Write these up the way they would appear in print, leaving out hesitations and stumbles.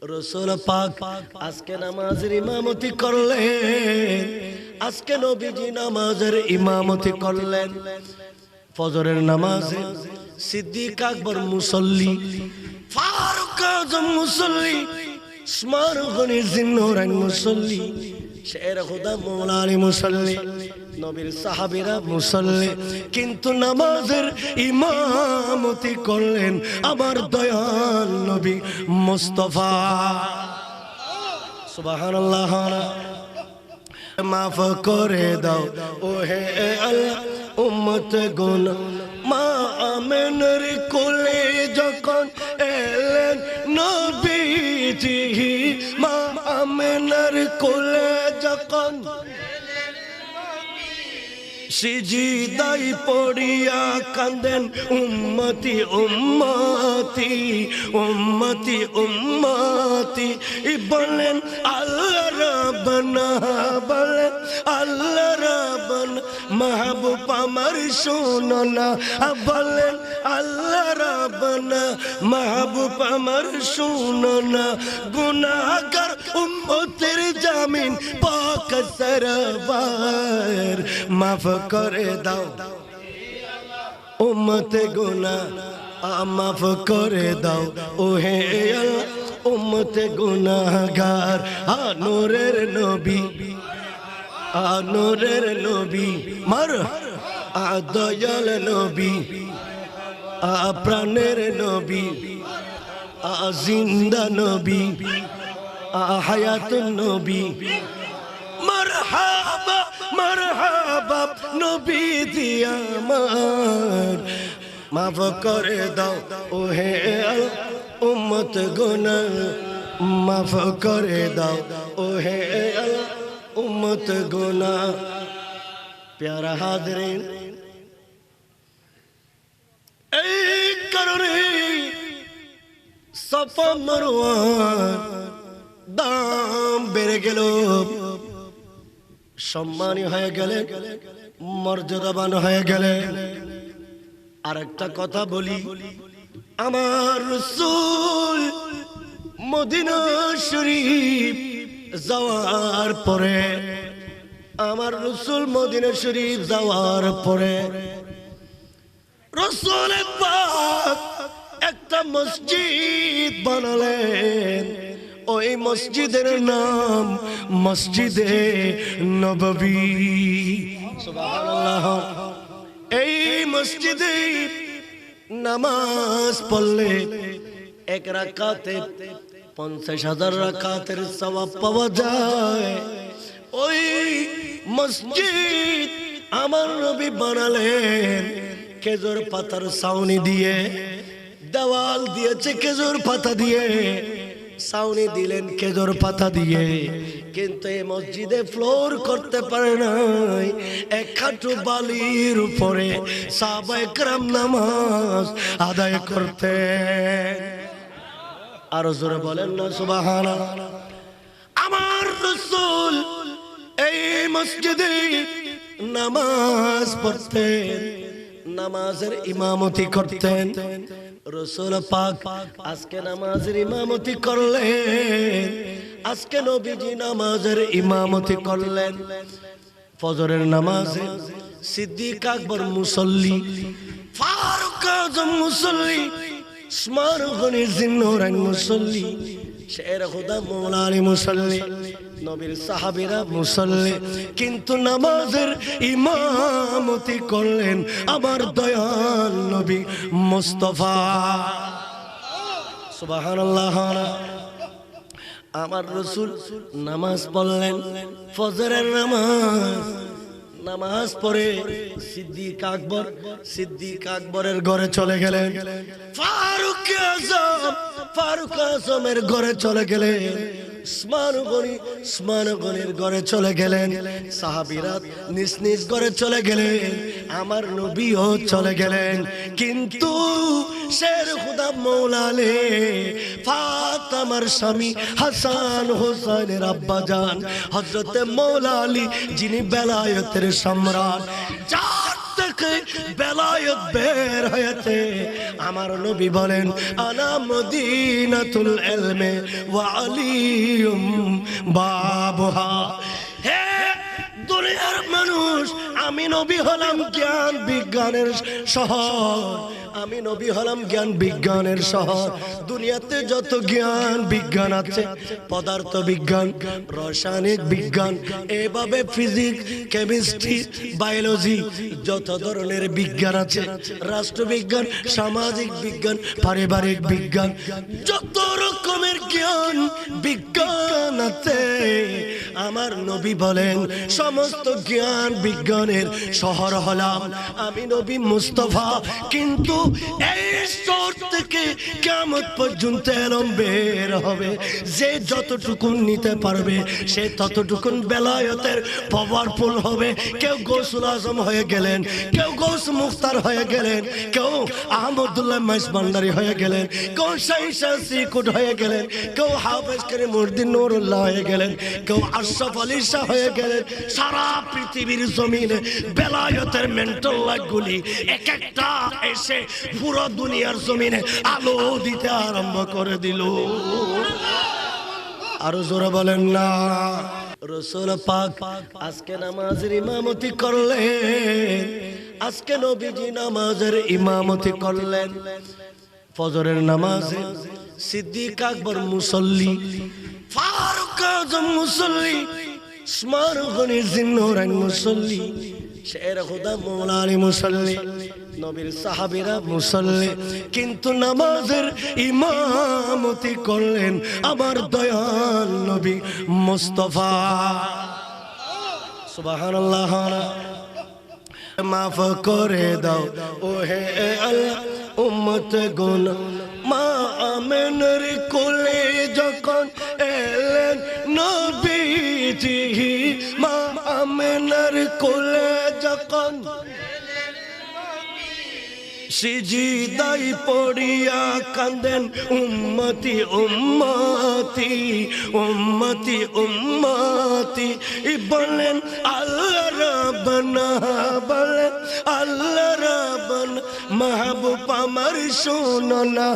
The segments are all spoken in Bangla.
রাসূল পাক আজকে নামাজের ইমামতি করলেন। আজকে নবীজি নামাজের ইমামতি করলেন। ফজরের নামাজে সিদ্দিক আকবর মুসল্লি, ফারুক আজম মুসল্লি, উসমান গনি জিন্নুরাইন মুসল্লি, শের খুদা মওলা আলী মুসল্লি, নবীর সাহাবীরা মুসল্লি, কিন্তু নামাজের ইমামতি করলেন আমার দয়াল নবী মুস্তাফা। সুবহানাল্লাহ। মাফ করে দাও ও হে আল্লাহ উম্মত গুনাহ। মা আমেনার কোলে যখন এলেন নবীজি, মা আমেনার কোলে যখন সিজদায় পড়িয়া কাঁদেন উম্মতি উম্মতি উম্মতি উম্মতি, বলেন আল্লাহ রাব্বানা, বলেন আল্লাহ রাব্বানা, মাহবুব আমার শোনো না, বলেন আল্লাহ রাব্বানা, মাহবুব আমার শোনো না, গুনাহগার উম্মতের জামিন পাক সরওয়ার, মাফ করে দাও উম্মত গুনাহ, মাফ করে দাও ও হে আল্লাহ উম্মত গুনাহগার। নূরের নবী, নূরের নবী, মার দয়াল নবী, প্রাণের নবী, জিন্দা নবী, হায়াতুন নবী, মারহাবা মারহাবা নবী দিয়া আমার, মাফ করে দাও ও হে উম্মত গুনাহ, মাফ করে দাও ও হে উম্মত গুনাহ। প্যারা হাজরিন, এই কারণে সাফা মারওয়ার দাম বেড়ে গেল, সম্মানী হয়ে গেলে, মর্যাদাবান হয়ে গেলে। আর একটা কথা বলি, আমার রাসূল মদিনা শরীফ যাওয়ার পরে, আমার রাসূল মদিনা শরীফ যাওয়ার পরে রাসূল পাক একটা মসজিদ বানালেন। ওই মসজিদের নাম মসজিদে নববী। সুবহানাল্লাহ। এই মসজিদে নামাজ পড়লে এক রাকাতে 50,000 রাকাতের সওয়াব পাওয়া যায়। ওই মসজিদ আমার নবী বানালেন খেজুর পাতার ছাউনি দিয়ে, দেওয়াল দিয়েছে খেজুর পাতা দিয়ে, ছাউনি দিলেন খেজুর পাতা দিয়ে, কিন্তু এই মসজিদে ফ্লোর করতে পারে নাই। এক খাটু বালির উপরে সাহাবায়ে কেরাম নামাজ আদায় করতেন। আরো জোরে বলেন না সুবহানাল্লাহ। আমার রাসূল এই মসজিদে নামাজ পড়তেন, নামাজের ইমামতি করতেন। রাসূল পাক আজকে নামাজের ইমামতি করলেন। আজকে নবীজি নামাজের ইমামতি করলেন। ফজরের নামাজে সিদ্দিক আকবর মুসল্লি, ফারুক আজম মুসল্লি, উসমান গনি জিন্নুরাইন মুসল্লি, শের খুদা মওলা আলী মুসল্লি, নবীর সাহাবীরা মুসল্লি, কিন্তু নামাজের ইমামতি করলেন আমার দয়াল নবী মুস্তাফা। সুবহানাল্লাহ। আমার রাসূল নামাজ পড়লেন, ফজরের নামাজ, নামাজ পড়ে সিদ্দিক আকবরের ঘরে চলে গেলেন। ফারুক আজমের ঘরে চলে গেলেন। উসমান গনির ঘরে চলে গেলেন। সাহাবীরা নিজ নিজ ঘরে চলে গেলেন। আমার নবীও চলে গেলেন। কিন্তু শের খুদা মওলা আলী ফাতেমার স্বামী হাসান হোসেনের আব্বাজান হযরতে মওলা আলী, যিনি বেলায়েতের সম্রাট, যার থেকে বেলায়েত বের হয়েছে। আমার নবী বলেন আনা মদিনাতুল ইলমি ওয়া আলিয়ুম বাবুহা। হে দুনিয়ার মানুষ, আমি নবী হলাম জ্ঞান বিজ্ঞানের শহর। আমি নবী হলাম জ্ঞান বিজ্ঞানের শহর। দুনিয়াতে যত জ্ঞান বিজ্ঞান আছে, পদার্থ বিজ্ঞান, রাসায়নিক বিজ্ঞান, এভাবে ফিজিক্স, কেমিস্ট্রি, বায়োলজি, যত ধরনের বিজ্ঞান আছে, রাষ্ট্রবিজ্ঞান, সামাজিক বিজ্ঞান, পারিবারিক বিজ্ঞান, যত রকমের জ্ঞান বিজ্ঞান আছে, আমার নবী বলেন সমস্ত জ্ঞান বিজ্ঞানের শহর হলাম আমি নবী মুস্তাফা। কিন্তু এই শহর থেকে কিয়ামত পর্যন্ত এলম বের হবে, যে যতটুকু নিতে পারবে সে ততটুকুন বেলায়েতের পাওয়ারফুল হবে। কেউ গৌসুল আজম হয়ে গেলেন, কেউ গৌস মুখতার হয়ে গেলেন, কেউ আহমদুল্লাহ মাইস ভান্ডারী হয়ে গেলেন, কেউ শাহ সিকুট হয়ে গেলেন, কেউ হাফেজ করিমউদ্দিন নুরুল্লাহ হয়ে গেলেন, কেউ আশরাফ আলী শাহ হয়ে গেলেন। সারা পৃথিবীর জমিনে বেলায়েতের মেন্টাল লাইটগুলি এক একটা এসে পুরো দুনিয়ার জমিনে আলো দিতে আরম্ভ করে দিল। আরো জোরে বলেন না। রাসূল পাক আজকে নামাজের ইমামতি করলেন, আজকে নবীজি নামাজের ইমামতি করলেন। ফজরের নামাজে সিদ্দিক আকবর মুসল্লি, ফারুক আজম মুসল্লি, উসমান গনি জিন্নুরাইন মুসল্লি, শের খুদা মওলা আলী মুসল্লি, নবীর সাহাবীরা মুসল্লি, কিন্তু নামাজের ইমামতি করলেন আমার দয়াল নবী মুস্তাফা। সুবহানাল্লাহ। মাফ করে দাও ও হে আল্লাহ উম্মত গুনাহ। মা আমেনার কোলে যখন এলেন নবীজি, মা আমেনার কোলে যখন সিজদায় পড়িয়া কাঁদেন উম্মতি উম্মতি উম্মতি উম্মতি, বলেন আল্লাহ রাব্বানা, বলেন আল্লাহ রাব্বানা, মাহবুব আমার শোনো না,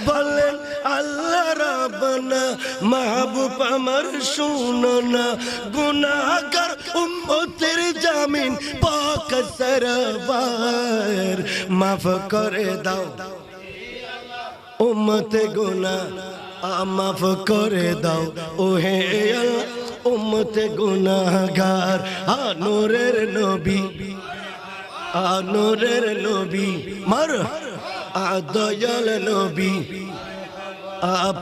বলেন আল্লাহ রাব্বানা, মাহবুব আমার শোনো না, গুনাহগার উম্মতের জামিন পাক সরওয়ার মাফ করে দাও উম্মত গুনাহ মাফ করে দাও ও হে আল্লাহ উম্মত গুনাহগার। নূরের নবী, নূরের নবী, মার দয়াল নবী,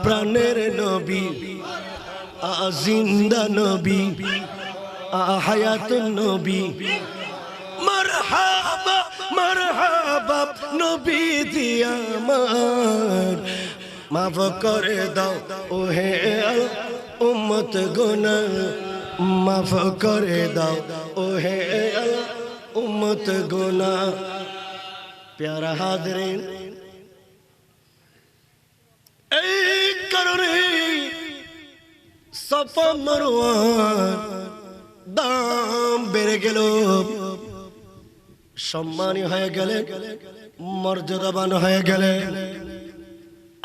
প্রাণের নবী, জিন্দা নবী, হায়াতুন নবী, মারহাবা মারহাবা নবী দিয়া আমার মাফ করে দাও ও হে উম্মত গুনাহ মাফ করে দাও ও হে উম্মত গুনাহ। প্যারা হাজরিন, এই কারণে সাফা মারওয়ার দাম বেড়ে গেল, সম্মানী হয়ে গেলেন, মর্যাদাবান হয়ে গেলেন।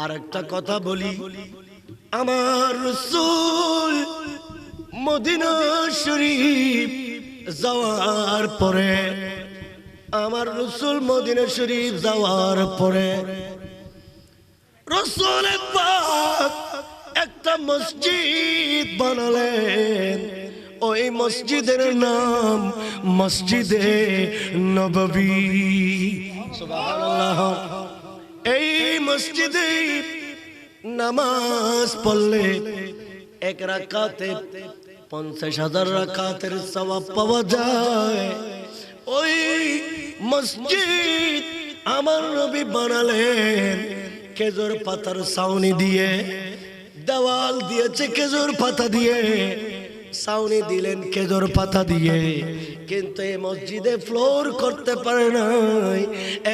আর একটা কথা বলি, আমার রাসূল মদিনা শরীফ যাওয়ার পরে, আমার রাসূল মদিনা শরীফ যাওয়ার পরে রাসূল পাক একটা মসজিদ বানালেন। ওই মসজিদের নাম মসজিদে নববী। সুবহানাল্লাহ। এই মসজিদে নামাজ পড়লে এক রাকাতে 50,000 রাকাতের সওয়াব পাওয়া যায়। ওই মসজিদ আমার নবী বানালেন খেজুর পাতার ছাউনি দিয়ে, দেওয়াল দিয়েছে খেজুর পাতা দিয়ে, ছাউনি দিলেন খেজুর পাতা দিয়ে, কিন্তু এই মসজিদে ফ্লোর করতে পারে নাই।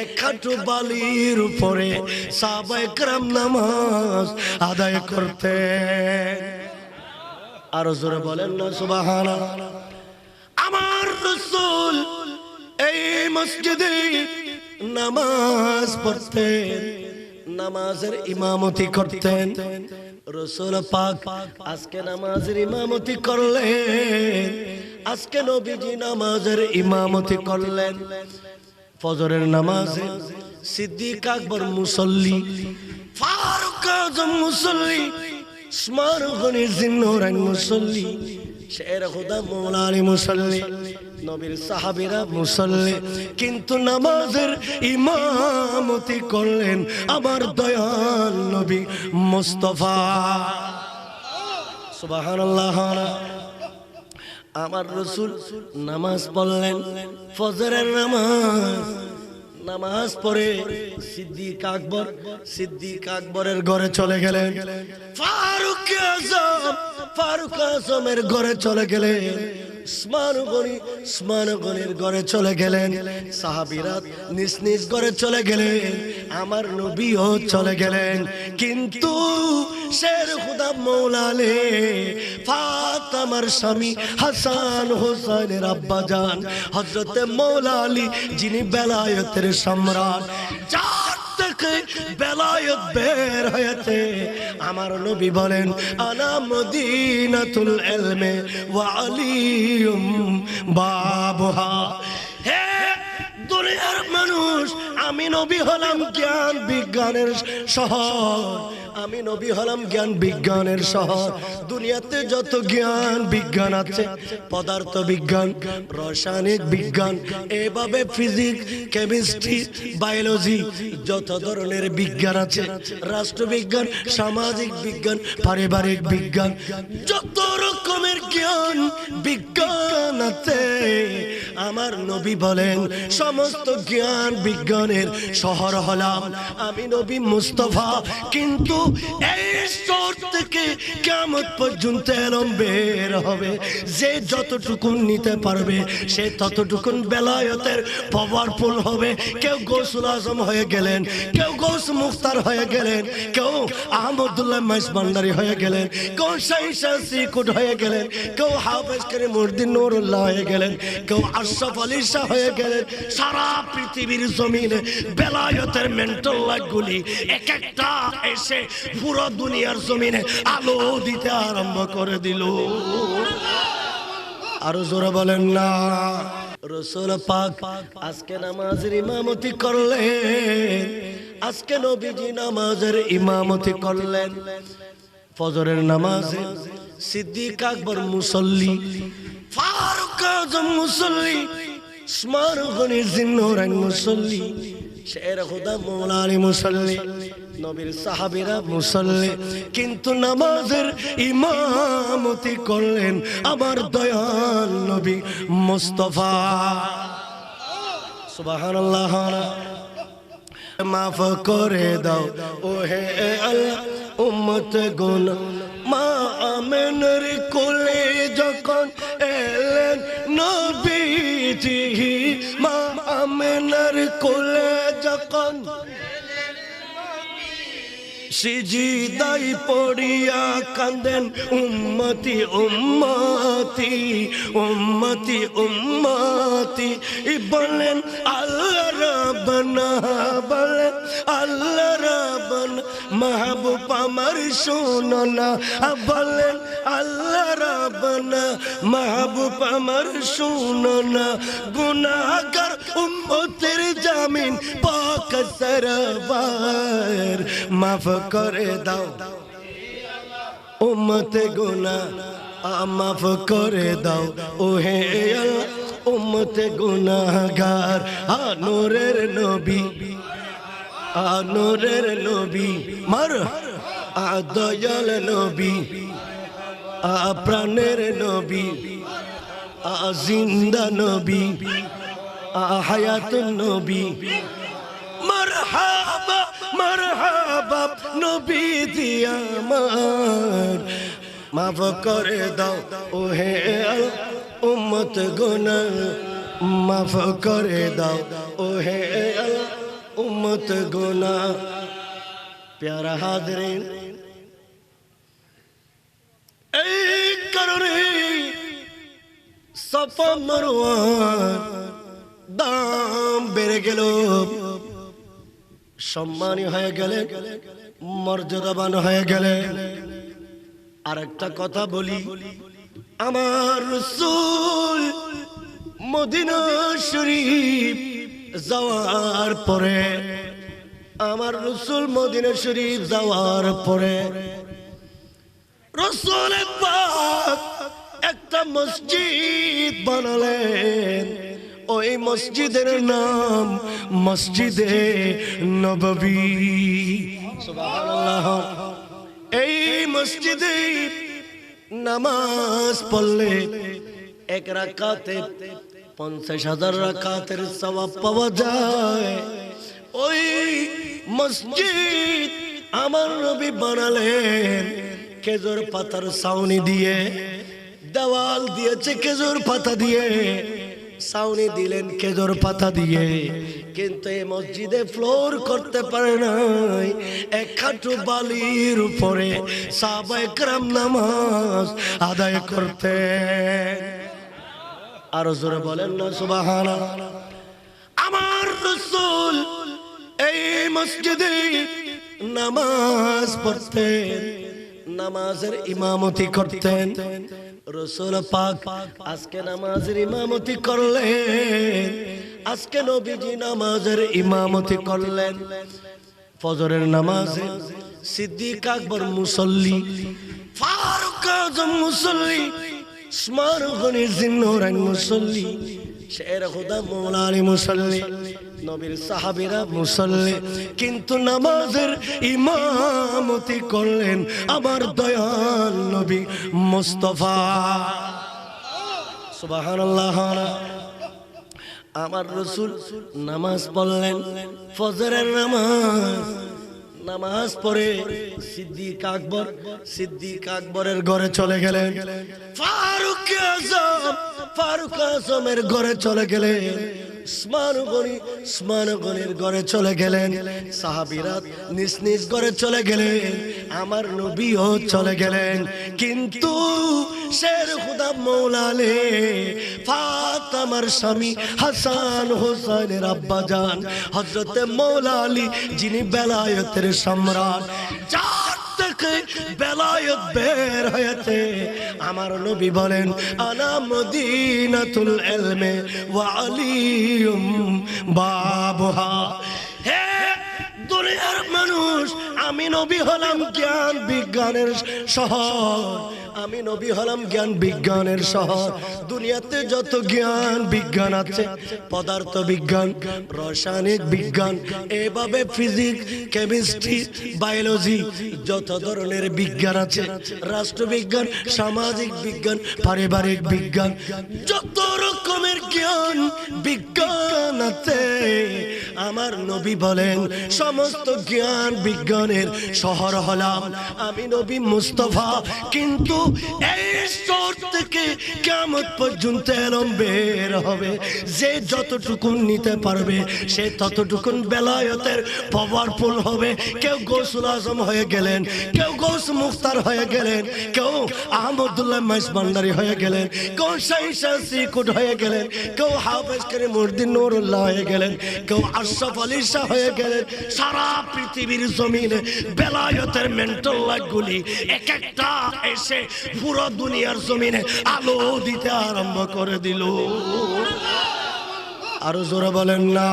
এক খাটু বালির উপরে সাহাবায়ে কেরাম নামাজ আদায় করতেন। আরো জোরে বলেন না সুবহানাল্লাহ। আমার রাসূল এই মসজিদে নামাজ পড়তেন, নামাজের ইমামতি করতেন। রাসূল পাক আজকে নামাজের ইমামতি করলেন, আজকে নবীজি নামাজের ইমামতি করলেন। ফজরের নামাজে সিদ্দিক আকবর মুসল্লি, ফারুক আজম মুসল্লি, উসমান গনি জিন্নুরাইন মুসল্লি, শের খুদা মওলা আলী মুসল্লি, নবীর সাহাবীরা মুসল্লি, কিন্তু নামাজের ইমামতি করলেন আমার দয়াল নবী মুস্তাফা। সুবহানাল্লাহ। আমার রাসূল নামাজ পড়লেন, ফজরের নামাজ। নামাজ পড়ে সিদ্দিক আকবরের ঘরে চলে গেলেন, ফারুক আজমের ঘরে চলে গেলেন, উসমান গনির ঘরে চলে গেলেন, সাহাবীরা নিজ নিজ ঘরে চলে গেলেন, আমার নবীও চলে গেলেন। কিন্তু শের খুদা মওলা আলী ফাতেমার স্বামী হাসান হোসেনের আব্বাজান হযরতে মওলা আলী, যিনি বেলায়েতের সম্রাট, যার থেকে বেলায়েত বের হয়েছে, আমার নবী বলেন আনা মদিনাতুল ইলমি ওয়া আলিয়ুম বাবুহা। হে দুনিয়ার মানুষ, আমি নবী হলাম জ্ঞান বিজ্ঞানের শহর, আমি নবী হলাম জ্ঞান বিজ্ঞানের শহর। দুনিয়াতে যত জ্ঞান বিজ্ঞান আছে, পদার্থ বিজ্ঞান, রাসায়নিক বিজ্ঞান, এভাবে ফিজিক্স, কেমিস্ট্রি, বায়োলজি, যত ধরনের বিজ্ঞান আছে, রাষ্ট্রবিজ্ঞান, সামাজিক বিজ্ঞান, পারিবারিক বিজ্ঞান, যত রকমের জ্ঞান বিজ্ঞান আছে, আমার নবী বলেন সমস্ত জ্ঞান বিজ্ঞানের শহর হলাম আমি নবী মুস্তাফা। কিন্তু এই শহর থেকে কিয়ামত পর্যন্ত এলম বের হবে, যে যতটুকু নিতে পারবে সে ততটুকুন বেলায়েতের পাওয়ারফুল হবে। কেউ গৌসুল আজম হয়ে গেলেন, কেউ গৌস মুখতার হয়ে গেলেন, কেউ আহমদুল্লাহ মাইস ভান্ডারী হয়ে গেলেন, কেউ শাহ সিকুট হয়ে গেলেন, কেউ হাফেজ করিমউদ্দিন নুরুল্লাহ হয়ে গেলেন, কেউ আশরাফ আলী শাহ হয়ে গেলেন। সারা পৃথিবীর জমিনে বেলায়েতের মেন্টাল লাইটগুলি এক একটা এসে পুরো দুনিয়ার জমিনে আলো দিতে আরম্ভ করে দিল। আরো জোরে বলেন না। রাসূল পাক আজকে নামাজের ইমামতি করলেন, আজকে নবীজি নামাজের ইমামতি করলেন। ফজরের নামাজে সিদ্দিক আকবর মুসল্লি, ফারুক আজম মুসল্লি, উসমান গনি জিন্নুরাইন মুসল্লি, শের খুদা মওলা আলী মুসল্লি, নবীর সাহাবীরা মুসল্লি, কিন্তু নামাজের ইমামতি করলেন আমার দয়াল নবী মুস্তাফা। সুবহানাল্লাহ। মাফ করে দাও ও হে আল্লাহ উম্মত গুনাহ, মা আমেনার কোলে যখন এলেন নবীজি, মা আমেনার কোলে যখন সিজদায় পড়িয়া কাঁদেন উম্মতি উম্মতি উম্মতি উম্মতি, বলেন আল্লাহ রাব্বানা, বলেন আল্লাহ রাব্বানা, মাহবুব আমার শোনো না, বলেন আল্লাহ রাব্বানা, মাহবুব আমার শোনো না, গুনাহগার উম্মতের জামিন পাক সরওয়ার, মাফ করে দাও উম্মত গুনাহ, মাফ করে দাও ও হে আল্লাহ উম্মত গুনাহগার। নূরের নবী, নূরের নবী, মার দয়াল নবী, প্রাণের নবী, জিন্দা নবী, হায়াতুন নবী, মারহাবা মারহাবা নবী দিয়া আমার, মাফ করে দাও ও হে উম্মত গুনাহ, মাফ করে দাও ও হে উম্মত গুনাহ। প্যারা হাজরিন, এই কারণে সাফা মারওয়া দাম বেড়ে গেল, সম্মানী হয়ে গেলেন, মর্যাদাবান হয়ে গেলেন। আর একটা কথা বলি, আমার রাসূল মদিনা শরীফ যাওয়ার পরে, আমার রাসূল মদিনা শরীফ যাওয়ার পরে রাসূল পাক একটা মসজিদ বানালেন। ওই মসজিদের নাম মসজিদে নববী। সুবহানাল্লাহ। এই মসজিদে নামাজ পড়লে এক রাকাতে 50,000 রাকাতের সওয়াব পাওয়া যায়। ওই মসজিদ আমার নবী বানালেন খেজুর পাতার ছাউনি দিয়ে, দেওয়াল দিয়েছে খেজুর পাতা দিয়ে, ছাউনি দিলেন খেজুর পাতা দিয়ে, কিন্তু এই মসজিদে ফ্লোর করতে পারে নাই। এক খাটু বালির উপরে সাহাবায়ে কেরাম নামাজ আদায় করতেন। আরো জোরে বলেন না সুবহানাল্লাহ। আমার রাসূল এই মসজিদে নামাজ পড়তেন, নামাজের ইমামতি করতেন। রাসূল পাক আজকে নামাজের ইমামতি করলেন, আজকে নবীজি নামাজের ইমামতি করলেন। ফজরের নামাজে সিদ্দিক আকবর মুসল্লি, ফারুক আজম মুসল্লি, উসমান গনি জিন্নুরাইন মুসল্লি, শের খুদা মওলা আলী মুসল্লি, নবীর সাহাবীরা মুসল্লি, কিন্তু নামাজের ইমামতি করলেন আমার দয়াল নবী মুস্তাফা। সুবহানাল্লাহ। আমার রাসূল নামাজ পড়লেন, ফজরের নামাজ, নামাজ পড়ে সিদ্দিক আকবরের ঘরে চলে গেলেন, ফারুক আজমের ঘরে চলে গেলেন, উসমান গনির ঘরে চলে গেলেন, সাহাবীরা নিজ নিজ ঘরে চলে গেলেন, আমার নবীও চলে গেলেন। কিন্তু শের খুদা মওলা আলী ফাতেমার স্বামী হাসান হোসেনের আব্বাজান হযরতে মওলা আলী, যিনি বেলায়েতের সম্রাট, যার থেকে বেলায়েত বের হয়েছে, আমার নবী বলেন আনা মদিনাতুল ইলমি ওয়া আলিয়ুম বাবুহা। হে দুনিয়ার মানুষ, আমি নবী হলাম জ্ঞান বিজ্ঞানের শহর, আমি নবী হলাম জ্ঞান বিজ্ঞানের শহর। দুনিয়াতে যত জ্ঞান বিজ্ঞান আছে, পদার্থ বিজ্ঞান, রাসায়নিক বিজ্ঞান, এভাবে ফিজিক্স, কেমিস্ট্রি, বায়োলজি, যত ধরনের বিজ্ঞান আছে, রাষ্ট্রবিজ্ঞান, সামাজিক বিজ্ঞান, পারিবারিক বিজ্ঞান, যত রকমের জ্ঞান বিজ্ঞান আছে, আমার নবী বলেন সমস্ত জ্ঞান বিজ্ঞানের শহর হলাম আমি নবী মুস্তাফা। কিন্তু এই শহর থেকে কিয়ামত পর্যন্ত এলম বের হবে, যে যতটুকু নিতে পারবে সে ততটুকুন বেলায়েতের পাওয়ারফুল হবে। কেউ গৌসুল আজম হয়ে গেলেন, কেউ গৌস মুখতার হয়ে গেলেন, কেউ আহমদুল্লাহ মাইস ভান্ডারী হয়ে গেলেন, কেউ শাহ সিকুট হয়ে গেলেন, কেউ হাফেজ করিমউদ্দিন নুরুল্লাহ হয়ে গেলেন, কেউ আশরাফ আলী শাহ হয়ে গেলেন। সারা পৃথিবীর জমিনে বেলায়েতের মেন্টাল লাইটগুলি এক একটা এসে পুরো দুনিয়ার জমিনে আলো দিতে আরম্ভ করে দিল। আরো জোরে বলেন না।